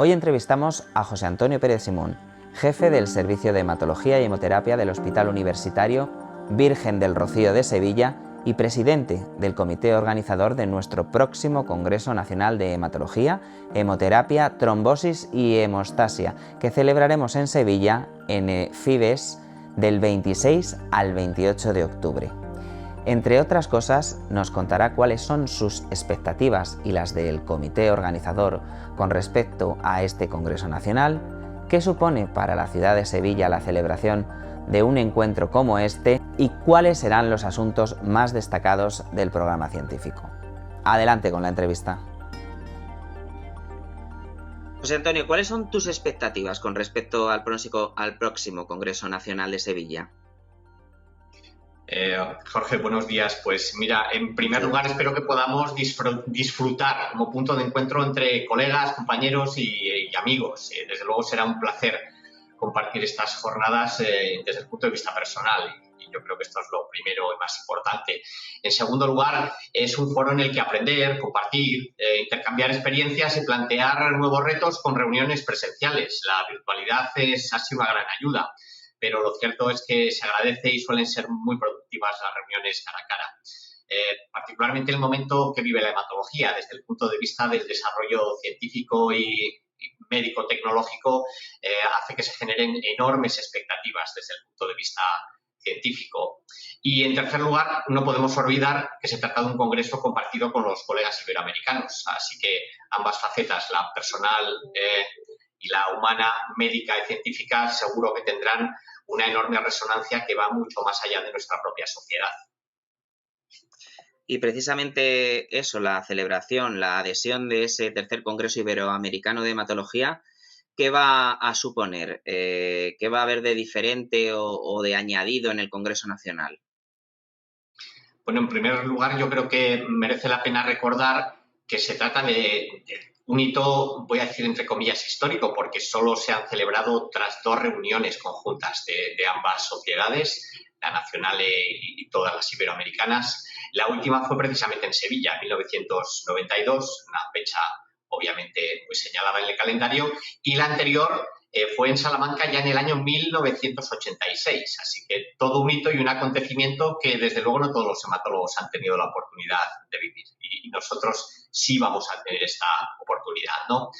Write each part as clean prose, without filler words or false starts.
Hoy entrevistamos a José Antonio Pérez Simón, jefe del Servicio de Hematología y Hemoterapia del Hospital Universitario Virgen del Rocío de Sevilla y presidente del comité organizador de nuestro próximo Congreso Nacional de Hematología, Hemoterapia, Trombosis y Hemostasia, que celebraremos en Sevilla en FIBES del 26 al 28 de octubre. Entre otras cosas, nos contará cuáles son sus expectativas y las del comité organizador con respecto a este Congreso Nacional, qué supone para la ciudad de Sevilla la celebración de un encuentro como este y cuáles serán los asuntos más destacados del programa científico. Adelante con la entrevista. José Antonio, ¿cuáles son tus expectativas con respecto al próximo Congreso Nacional de Sevilla? Jorge, buenos días. Pues mira, en primer lugar espero que podamos disfrutar como punto de encuentro entre colegas, compañeros y amigos. Desde luego será un placer compartir estas jornadas desde el punto de vista personal y yo creo que esto es lo primero y más importante. En segundo lugar, es un foro en el que aprender, compartir, intercambiar experiencias y plantear nuevos retos con reuniones presenciales. La virtualidad ha sido una gran ayuda, pero lo cierto es que se agradece y suelen ser muy productivas las reuniones cara a cara. Particularmente el momento que vive la hematología desde el punto de vista del desarrollo científico y médico-tecnológico hace que se generen enormes expectativas desde el punto de vista científico. Y en tercer lugar, no podemos olvidar que se trata de un congreso compartido con los colegas iberoamericanos, así que ambas facetas, la personal y la humana, médica y científica, seguro que tendrán una enorme resonancia que va mucho más allá de nuestra propia sociedad. Y precisamente eso, la celebración, la adhesión de ese tercer Congreso Iberoamericano de Hematología, ¿qué va a suponer? ¿Qué va a haber de diferente o de añadido en el Congreso Nacional? Bueno, en primer lugar, yo creo que merece la pena recordar que se trata de un hito, voy a decir entre comillas, histórico, porque solo se han celebrado tras dos reuniones conjuntas de ambas sociedades, la nacional y todas las iberoamericanas. La última fue precisamente en Sevilla, en 1992, una fecha obviamente muy señalada en el calendario, y la anterior fue en Salamanca ya en el año 1986, así que todo un hito y un acontecimiento que desde luego no todos los hematólogos han tenido la oportunidad de vivir y nosotros sí vamos a tener esta oportunidad, ¿no?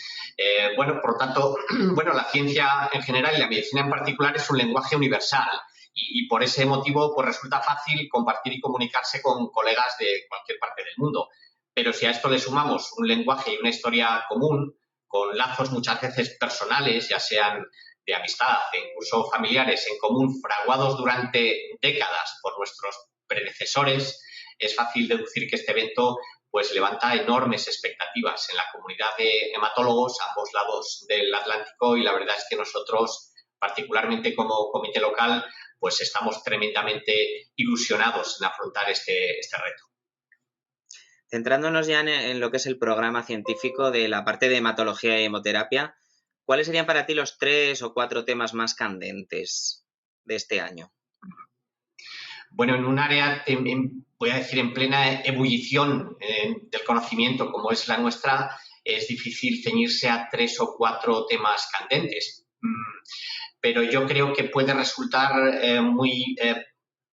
Bueno, por lo tanto, bueno, la ciencia en general y la medicina en particular es un lenguaje universal y por ese motivo pues resulta fácil compartir y comunicarse con colegas de cualquier parte del mundo. Pero si a esto le sumamos un lenguaje y una historia común, con lazos muchas veces personales, ya sean de amistad e incluso familiares en común, fraguados durante décadas por nuestros predecesores, es fácil deducir que este evento pues levanta enormes expectativas en la comunidad de hematólogos a ambos lados del Atlántico y la verdad es que nosotros, particularmente como comité local, pues estamos tremendamente ilusionados en afrontar este reto. Centrándonos ya en lo que es el programa científico de la parte de hematología y hemoterapia, ¿cuáles serían para ti los 3 o 4 temas más candentes de este año? Bueno, en un área, voy a decir, en plena ebullición del conocimiento como es la nuestra, es difícil ceñirse a 3 o 4 temas candentes. Pero yo creo que puede resultar muy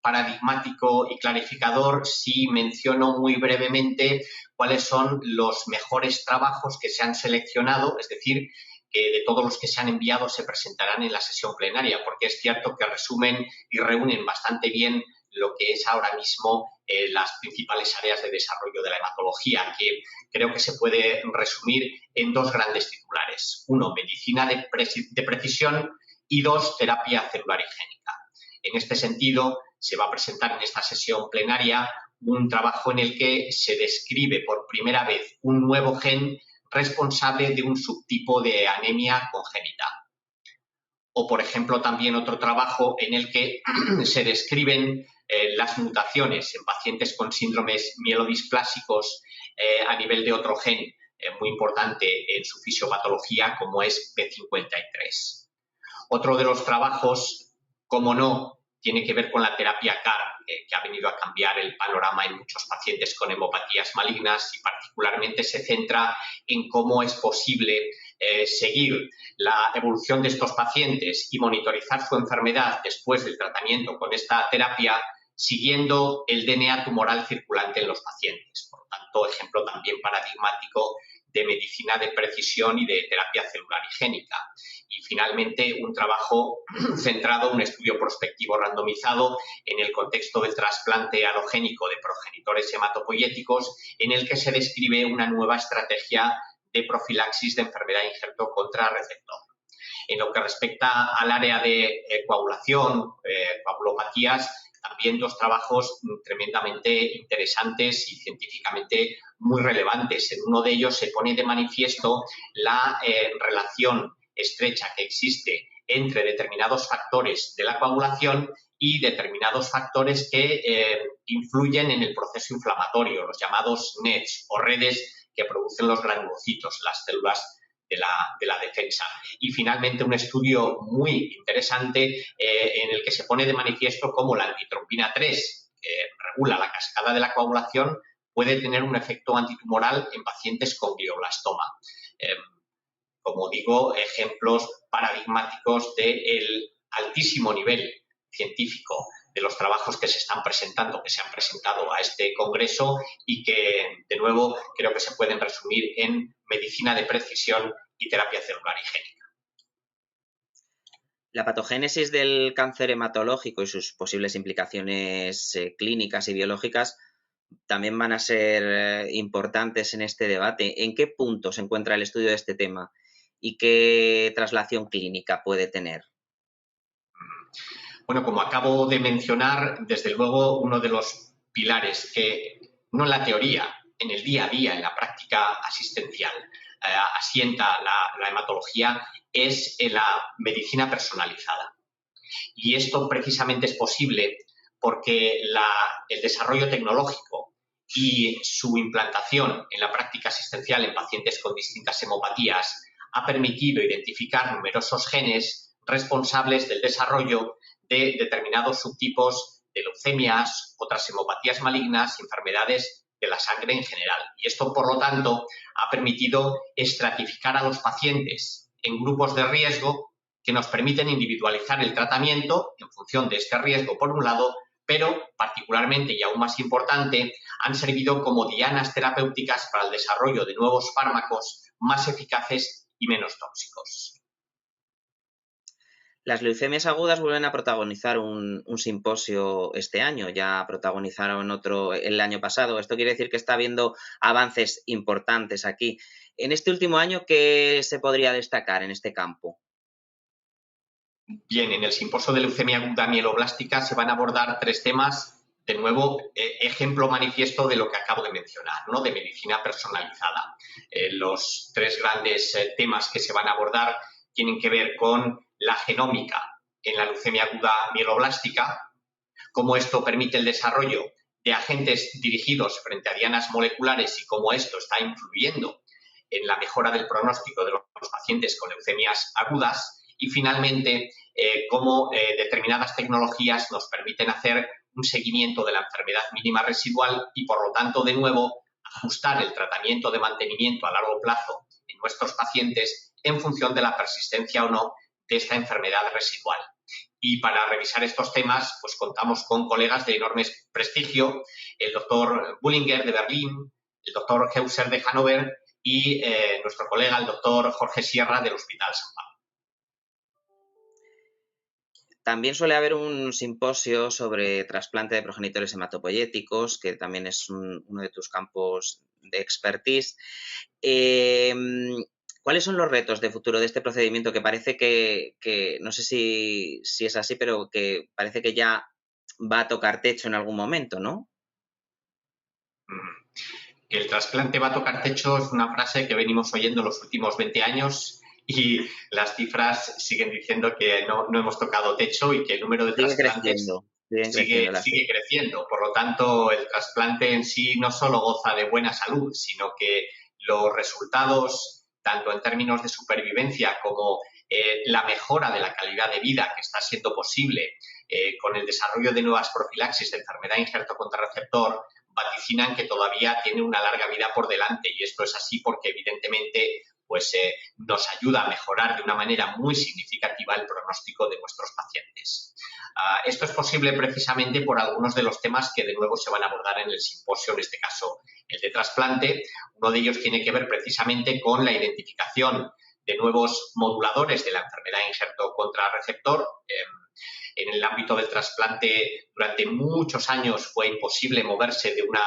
paradigmático y clarificador si menciono muy brevemente cuáles son los mejores trabajos que se han seleccionado, es decir, que de todos los que se han enviado se presentarán en la sesión plenaria, porque es cierto que resumen y reúnen bastante bien lo que es ahora mismo las principales áreas de desarrollo de la hematología, que creo que se puede resumir en dos grandes titulares. Uno, medicina de precisión y dos, terapia celular y génica. En este sentido, se va a presentar en esta sesión plenaria un trabajo en el que se describe por primera vez un nuevo gen responsable de un subtipo de anemia congénita. O, por ejemplo, también otro trabajo en el que se describen las mutaciones en pacientes con síndromes mielodisplásicos a nivel de otro gen muy importante en su fisiopatología, como es P53. Otro de los trabajos, como no, tiene que ver con la terapia CAR, que ha venido a cambiar el panorama en muchos pacientes con hemopatías malignas y particularmente se centra en cómo es posible seguir la evolución de estos pacientes y monitorizar su enfermedad después del tratamiento con esta terapia, siguiendo el DNA tumoral circulante en los pacientes. Por lo tanto, ejemplo también paradigmático de medicina de precisión y de terapia celular y génica. Y finalmente, un trabajo centrado, un estudio prospectivo randomizado en el contexto del trasplante alogénico de progenitores hematopoyéticos, en el que se describe una nueva estrategia de profilaxis de enfermedad de injerto contrarreceptor. En lo que respecta al área de coagulación, coagulopatías, también dos trabajos tremendamente interesantes y científicamente muy relevantes. En uno de ellos se pone de manifiesto la relación estrecha que existe entre determinados factores de la coagulación y determinados factores que influyen en el proceso inflamatorio, los llamados NETs o redes que producen los granulocitos, las células de la defensa. Y finalmente un estudio muy interesante en el que se pone de manifiesto cómo la antitrombina 3, que regula la cascada de la coagulación, puede tener un efecto antitumoral en pacientes con glioblastoma. Como digo, ejemplos paradigmáticos del altísimo nivel científico de los trabajos que se están presentando, que se han presentado a este congreso y que, de nuevo, creo que se pueden resumir en medicina de precisión y terapia celular y génica. La patogénesis del cáncer hematológico y sus posibles implicaciones clínicas y biológicas también van a ser importantes en este debate. ¿En qué punto se encuentra el estudio de este tema y qué traslación clínica puede tener? Bueno, como acabo de mencionar, desde luego uno de los pilares que, no en la teoría, en el día a día, en la práctica asistencial, asienta la hematología es en la medicina personalizada. Y esto precisamente es posible porque el desarrollo tecnológico y su implantación en la práctica asistencial en pacientes con distintas hemopatías ha permitido identificar numerosos genes responsables del desarrollo de determinados subtipos de leucemias, otras hemopatías malignas y enfermedades de la sangre en general. Y esto, por lo tanto, ha permitido estratificar a los pacientes en grupos de riesgo que nos permiten individualizar el tratamiento en función de este riesgo, por un lado, pero particularmente y aún más importante, han servido como dianas terapéuticas para el desarrollo de nuevos fármacos más eficaces y menos tóxicos. Las leucemias agudas vuelven a protagonizar un simposio este año, ya protagonizaron otro el año pasado. Esto quiere decir que está habiendo avances importantes aquí. En este último año, ¿qué se podría destacar en este campo? Bien, en el simposio de leucemia aguda mieloblástica se van a abordar tres temas, de nuevo, ejemplo manifiesto de lo que acabo de mencionar, ¿no? De medicina personalizada. Los tres grandes temas que se van a abordar tienen que ver con la genómica en la leucemia aguda mieloblástica, cómo esto permite el desarrollo de agentes dirigidos frente a dianas moleculares y cómo esto está influyendo en la mejora del pronóstico de los pacientes con leucemias agudas. Y finalmente, cómo determinadas tecnologías nos permiten hacer un seguimiento de la enfermedad mínima residual y, por lo tanto, de nuevo, ajustar el tratamiento de mantenimiento a largo plazo en nuestros pacientes en función de la persistencia o no de esta enfermedad residual. Y para revisar estos temas, pues contamos con colegas de enorme prestigio, el doctor Bullinger de Berlín, el doctor Heuser de Hannover y nuestro colega, el doctor Jorge Sierra del Hospital San Pablo. También suele haber un simposio sobre trasplante de progenitores hematopoyéticos, que también es uno de tus campos de expertise. ¿Cuáles son los retos de futuro de este procedimiento que parece que no sé si es así, pero que parece que ya va a tocar techo en algún momento, ¿no? Que el trasplante va a tocar techo es una frase que venimos oyendo los últimos 20 años y las cifras siguen diciendo que no hemos tocado techo y que el número de trasplantes sigue creciendo. Por lo tanto, el trasplante en sí no solo goza de buena salud, sino que los resultados, tanto en términos de supervivencia como la mejora de la calidad de vida que está siendo posible con el desarrollo de nuevas profilaxis de enfermedad injerto contrarreceptor, vaticinan que todavía tiene una larga vida por delante, y esto es así porque evidentemente pues nos ayuda a mejorar de una manera muy significativa el pronóstico de nuestros pacientes. Esto es posible precisamente por algunos de los temas que de nuevo se van a abordar en el simposio, en este caso el de trasplante. Uno de ellos tiene que ver precisamente con la identificación de nuevos moduladores de la enfermedad injerto contrarreceptor. En el ámbito del trasplante, durante muchos años fue imposible moverse de una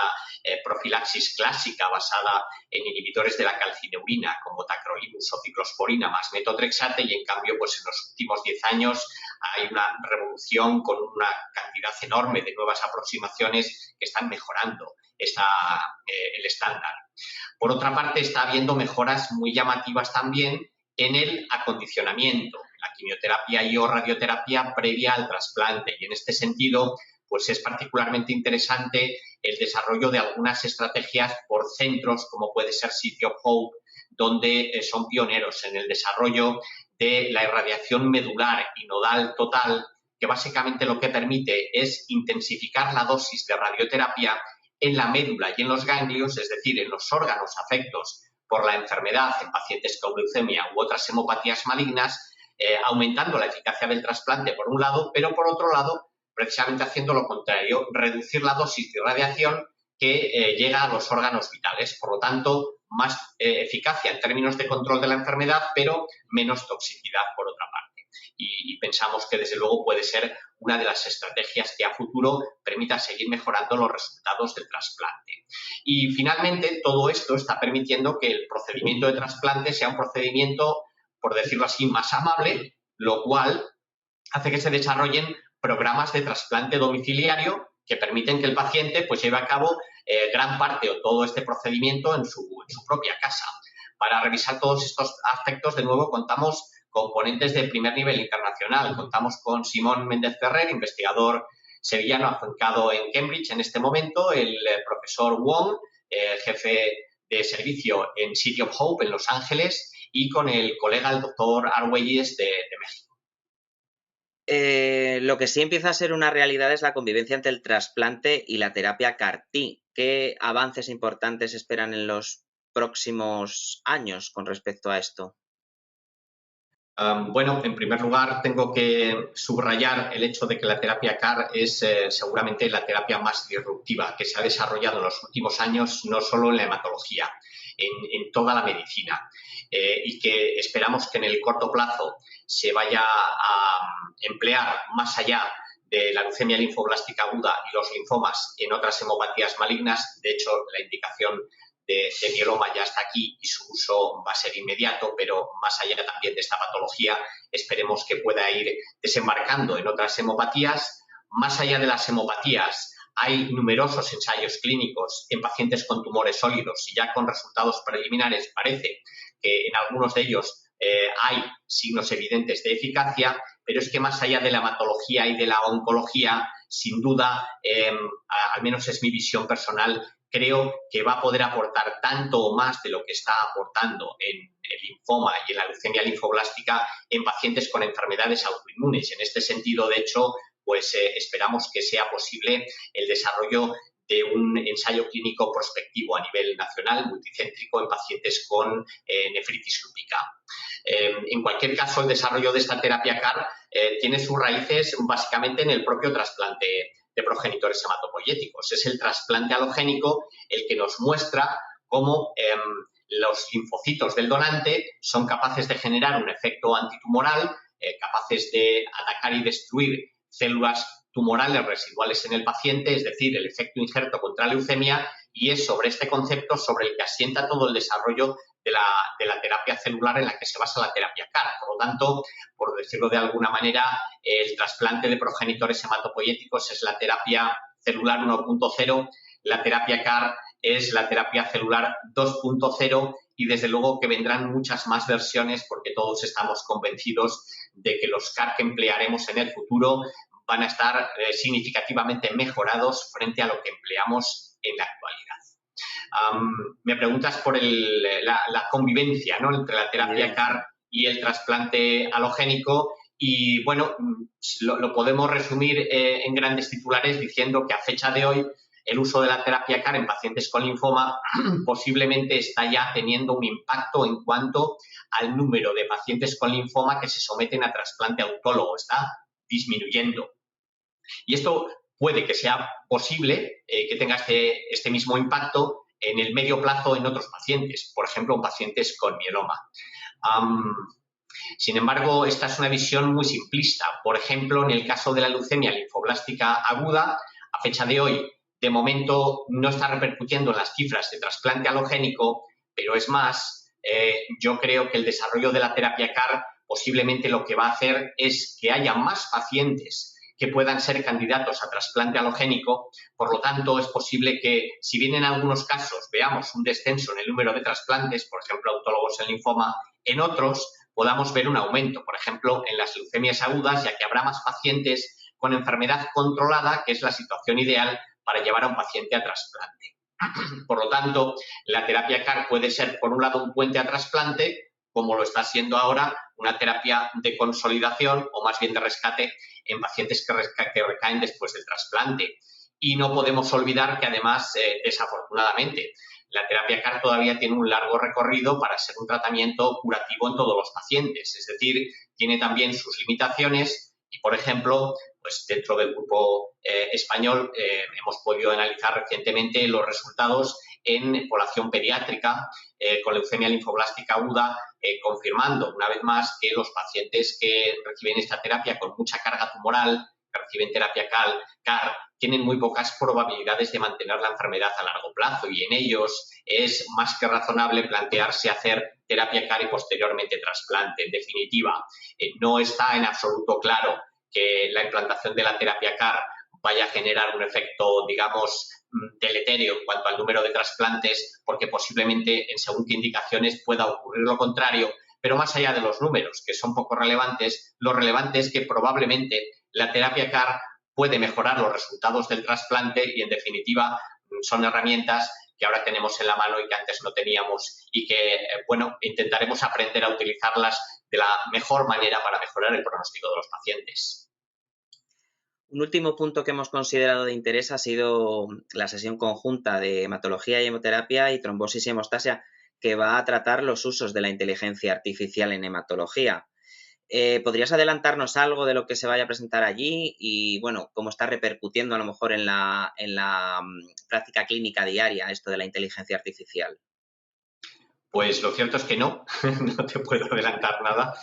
profilaxis clásica basada en inhibidores de la calcineurina como tacrolimus o ciclosporina más metotrexate, y en cambio pues en los últimos 10 años hay una revolución con una cantidad enorme de nuevas aproximaciones que están mejorando el estándar. Por otra parte, está habiendo mejoras muy llamativas también en el acondicionamiento, la quimioterapia y o radioterapia previa al trasplante, y en este sentido pues es particularmente interesante el desarrollo de algunas estrategias por centros, como puede ser City of Hope, donde son pioneros en el desarrollo de la irradiación medular y nodal total, que básicamente lo que permite es intensificar la dosis de radioterapia en la médula y en los ganglios, es decir, en los órganos afectos por la enfermedad en pacientes con leucemia u otras hemopatías malignas, aumentando la eficacia del trasplante por un lado, pero por otro lado, precisamente haciendo lo contrario, reducir la dosis de radiación que llega a los órganos vitales. Por lo tanto, más eficacia en términos de control de la enfermedad, pero menos toxicidad por otra parte. Y pensamos que, desde luego, puede ser una de las estrategias que a futuro permita seguir mejorando los resultados del trasplante. Y, finalmente, todo esto está permitiendo que el procedimiento de trasplante sea un procedimiento, por decirlo así, más amable, lo cual hace que se desarrollen programas de trasplante domiciliario que permiten que el paciente pues lleve a cabo gran parte o todo este procedimiento en su propia casa. Para revisar todos estos aspectos, de nuevo, contamos con ponentes de primer nivel internacional. Contamos con Simón Méndez Ferrer, investigador sevillano afincado en Cambridge en este momento, el profesor Wong, jefe de servicio en City of Hope en Los Ángeles, y con el colega, el doctor Argüelles de México. Lo que sí empieza a ser una realidad es la convivencia entre el trasplante y la terapia CAR-T. ¿Qué avances importantes esperan en los próximos años con respecto a esto? Bueno, en primer lugar, tengo que subrayar el hecho de que la terapia CAR es seguramente la terapia más disruptiva que se ha desarrollado en los últimos años, no solo en la hematología, en toda la medicina, y que esperamos que en el corto plazo se vaya a emplear más allá de la leucemia linfoblástica aguda y los linfomas en otras hemopatías malignas. De hecho, la indicación de mieloma ya está aquí y su uso va a ser inmediato, pero más allá también de esta patología, esperemos que pueda ir desembarcando en otras hemopatías. Más allá de las hemopatías, hay numerosos ensayos clínicos en pacientes con tumores sólidos y ya con resultados preliminares parece que en algunos de ellos hay signos evidentes de eficacia, pero es que más allá de la hematología y de la oncología, sin duda, al menos es mi visión personal, creo que va a poder aportar tanto o más de lo que está aportando en el linfoma y en la leucemia linfoblástica en pacientes con enfermedades autoinmunes. En este sentido, de hecho, pues esperamos que sea posible el desarrollo de un ensayo clínico prospectivo a nivel nacional, multicéntrico, en pacientes con nefritis lúpica. En cualquier caso, el desarrollo de esta terapia CAR tiene sus raíces básicamente en el propio trasplante de progenitores hematopoyéticos. Es el trasplante alogénico el que nos muestra cómo los linfocitos del donante son capaces de generar un efecto antitumoral, capaces de atacar y destruir células tumorales residuales en el paciente, es decir, el efecto injerto contra la leucemia, y es sobre este concepto sobre el que asienta todo el desarrollo de la terapia celular en la que se basa la terapia CAR. Por lo tanto, por decirlo de alguna manera, el trasplante de progenitores hematopoyéticos es la terapia celular 1.0, la terapia CAR es la terapia celular 2.0, y desde luego que vendrán muchas más versiones porque todos estamos convencidos de que los CAR que emplearemos en el futuro van a estar significativamente mejorados frente a lo que empleamos en la actualidad. Me preguntas por la convivencia, ¿no?, entre la terapia CAR y el trasplante alogénico, y bueno, lo podemos resumir en grandes titulares diciendo que a fecha de hoy el uso de la terapia CAR en pacientes con linfoma posiblemente está ya teniendo un impacto en cuanto al número de pacientes con linfoma que se someten a trasplante autólogo. Está disminuyendo. Y esto puede que sea posible que tenga este mismo impacto en el medio plazo en otros pacientes, por ejemplo, en pacientes con mieloma. Sin embargo, esta es una visión muy simplista. Por ejemplo, en el caso de la leucemia linfoblástica aguda, a fecha de hoy, de momento no está repercutiendo en las cifras de trasplante alogénico, pero es más, yo creo que el desarrollo de la terapia CAR posiblemente lo que va a hacer es que haya más pacientes que puedan ser candidatos a trasplante alogénico. Por lo tanto, es posible que, si bien en algunos casos veamos un descenso en el número de trasplantes, por ejemplo, autólogos en linfoma, en otros podamos ver un aumento, por ejemplo, en las leucemias agudas, ya que habrá más pacientes con enfermedad controlada, que es la situación ideal para llevar a un paciente a trasplante. Por lo tanto, la terapia CAR puede ser, por un lado, un puente a trasplante, como lo está siendo ahora una terapia de consolidación o más bien de rescate en pacientes que recaen después del trasplante. Y no podemos olvidar que además, desafortunadamente, la terapia CAR todavía tiene un largo recorrido para ser un tratamiento curativo en todos los pacientes. Es decir, tiene también sus limitaciones y, por ejemplo, pues dentro del grupo español hemos podido analizar recientemente los resultados en población pediátrica con leucemia linfoblástica aguda, confirmando una vez más que los pacientes que reciben esta terapia con mucha carga tumoral, que reciben terapia CAR, tienen muy pocas probabilidades de mantener la enfermedad a largo plazo y en ellos es más que razonable plantearse hacer terapia CAR y posteriormente trasplante. En definitiva, no está en absoluto claro que la implantación de la terapia CAR vaya a generar un efecto, digamos, deleterio en cuanto al número de trasplantes, porque posiblemente en según qué indicaciones pueda ocurrir lo contrario, pero más allá de los números, que son poco relevantes, lo relevante es que probablemente la terapia CAR puede mejorar los resultados del trasplante y, en definitiva, son herramientas que ahora tenemos en la mano y que antes no teníamos y que, bueno, intentaremos aprender a utilizarlas de la mejor manera para mejorar el pronóstico de los pacientes. Un último punto que hemos considerado de interés ha sido la sesión conjunta de hematología y hemoterapia y trombosis y hemostasia, que va a tratar los usos de la inteligencia artificial en hematología. ¿Podrías adelantarnos algo de lo que se vaya a presentar allí y, bueno, cómo está repercutiendo a lo mejor en la práctica clínica diaria esto de la inteligencia artificial? Pues lo cierto es que no, no te puedo adelantar nada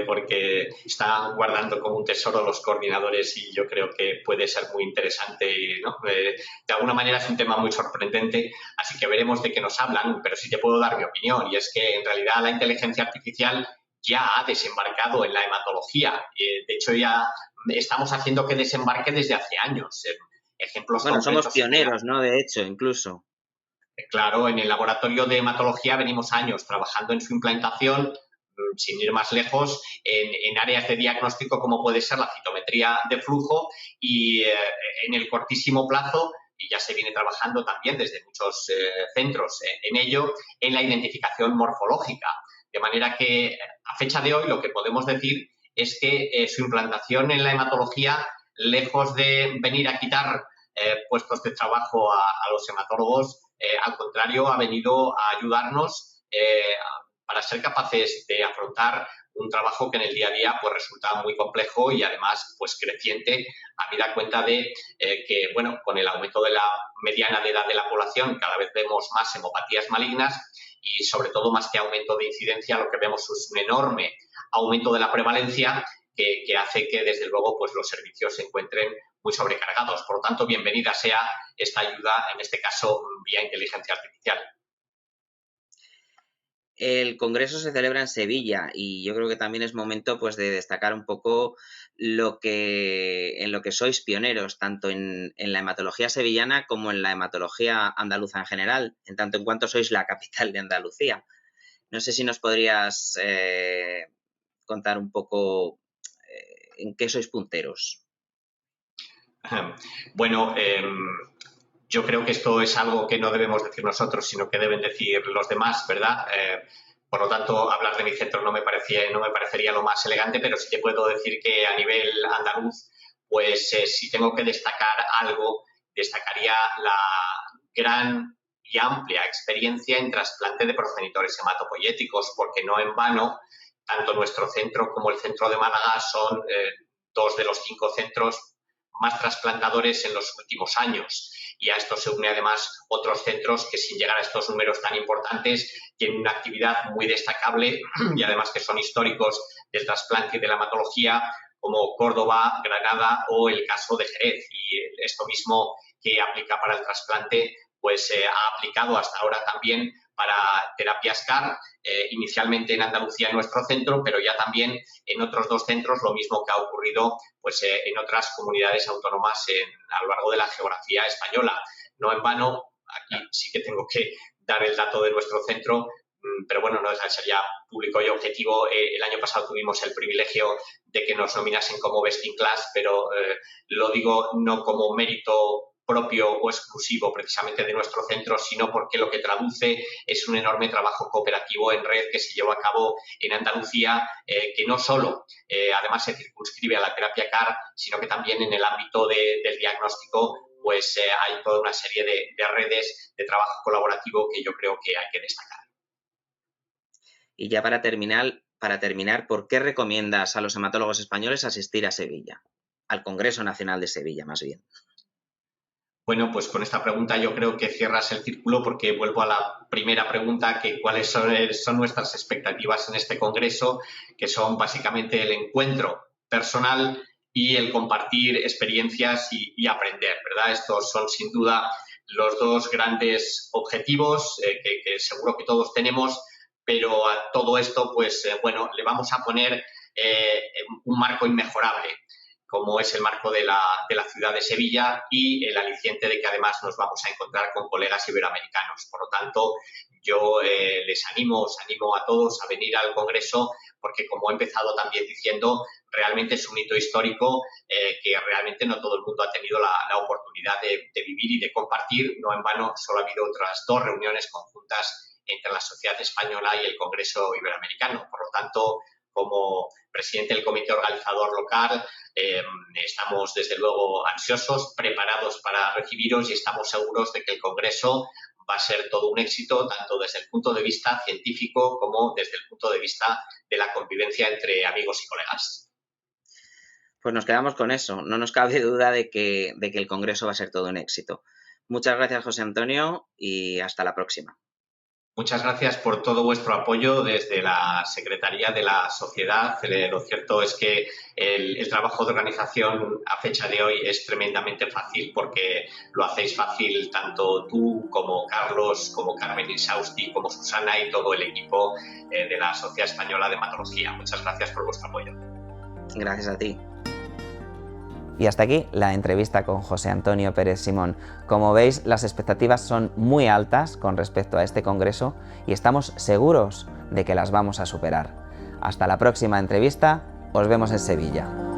porque están guardando como un tesoro los coordinadores y yo creo que puede ser muy interesante y, ¿no? De alguna manera es un tema muy sorprendente, así que veremos de qué nos hablan, pero sí te puedo dar mi opinión y es que en realidad la inteligencia artificial ya ha desembarcado en la hematología. De hecho, ya estamos haciendo que desembarque desde hace años. Ejemplos Bueno, somos concretos pioneros, ¿no? De hecho, incluso. Claro, en el laboratorio de hematología venimos años trabajando en su implantación, sin ir más lejos, en áreas de diagnóstico como puede ser la citometría de flujo y en el cortísimo plazo, y ya se viene trabajando también desde muchos centros en ello, en la identificación morfológica. De manera que a fecha de hoy lo que podemos decir es que su implantación en la hematología, lejos de venir a quitar puestos de trabajo a los hematólogos, al contrario, ha venido a ayudarnos para ser capaces de afrontar un trabajo que en el día a día pues resulta muy complejo y además pues creciente, habida cuenta de que, bueno, con el aumento de la mediana de edad de la población cada vez vemos más hemopatías malignas y sobre todo más que aumento de incidencia lo que vemos es un enorme aumento de la prevalencia que hace que desde luego pues los servicios se encuentren muy sobrecargados. Por lo tanto, bienvenida sea esta ayuda, en este caso vía inteligencia artificial. El congreso se celebra en Sevilla y yo creo que también es momento pues de destacar un poco en lo que sois pioneros, tanto en la hematología sevillana como en la hematología andaluza en general, en tanto en cuanto sois la capital de Andalucía. No sé si nos podrías contar un poco en qué sois punteros. Bueno, yo creo que esto es algo que no debemos decir nosotros, sino que deben decir los demás, ¿verdad? Por lo tanto, hablar de mi centro no me parecería lo más elegante, pero sí te puedo decir que a nivel andaluz, pues si tengo que destacar algo, destacaría la gran y amplia experiencia en trasplante de progenitores hematopoyéticos, porque no en vano, tanto nuestro centro como el centro de Málaga son 2 de los 5 centros más trasplantadores en los últimos años. Y a esto se une además otros centros que, sin llegar a estos números tan importantes, tienen una actividad muy destacable y además que son históricos del trasplante y de la hematología, como Córdoba, Granada o el caso de Jerez. Y esto mismo que aplica para el trasplante, pues ha aplicado hasta ahora también para terapias CAR, inicialmente en Andalucía, en nuestro centro, pero ya también en otros 2 centros, lo mismo que ha ocurrido pues, en otras comunidades autónomas a lo largo de la geografía española. No en vano, aquí sí que tengo que dar el dato de nuestro centro, pero bueno, no deja de ser ya público y objetivo. El año pasado tuvimos el privilegio de que nos nominasen como Best in Class, pero lo digo no como mérito propio o exclusivo precisamente de nuestro centro, sino porque lo que traduce es un enorme trabajo cooperativo en red que se llevó a cabo en Andalucía, que no solo además se circunscribe a la terapia CAR, sino que también en el ámbito del diagnóstico pues hay toda una serie de redes de trabajo colaborativo que yo creo que hay que destacar. Y ya para terminar, ¿por qué recomiendas a los hematólogos españoles asistir a Sevilla? Al Congreso Nacional de Sevilla, más bien. Bueno, pues con esta pregunta yo creo que cierras el círculo, porque vuelvo a la primera pregunta, que cuáles son nuestras expectativas en este congreso, que son básicamente el encuentro personal y el compartir experiencias y aprender, ¿verdad? Estos son sin duda los 2 grandes objetivos que seguro que todos tenemos, pero a todo esto, pues bueno, le vamos a poner un marco inmejorable, como es el marco de la ciudad de Sevilla, y el aliciente de que además nos vamos a encontrar con colegas iberoamericanos. Por lo tanto, yo os animo a todos a venir al Congreso, porque, como he empezado también diciendo, realmente es un hito histórico que realmente no todo el mundo ha tenido la oportunidad de vivir y de compartir. No en vano, solo ha habido otras 2 reuniones conjuntas entre la Sociedad Española y el Congreso Iberoamericano. Por lo tanto, como presidente del comité organizador local, estamos desde luego ansiosos, preparados para recibiros, y estamos seguros de que el Congreso va a ser todo un éxito, tanto desde el punto de vista científico como desde el punto de vista de la convivencia entre amigos y colegas. Pues nos quedamos con eso. No nos cabe duda de que el Congreso va a ser todo un éxito. Muchas gracias, José Antonio, y hasta la próxima. Muchas gracias por todo vuestro apoyo desde la Secretaría de la Sociedad. Lo cierto es que el trabajo de organización a fecha de hoy es tremendamente fácil, porque lo hacéis fácil tanto tú como Carlos, como Carmen Insausti, como Susana y todo el equipo de la Sociedad Española de Hematología. Muchas gracias por vuestro apoyo. Gracias a ti. Y hasta aquí la entrevista con José Antonio Pérez Simón. Como veis, las expectativas son muy altas con respecto a este congreso y estamos seguros de que las vamos a superar. Hasta la próxima entrevista, os vemos en Sevilla.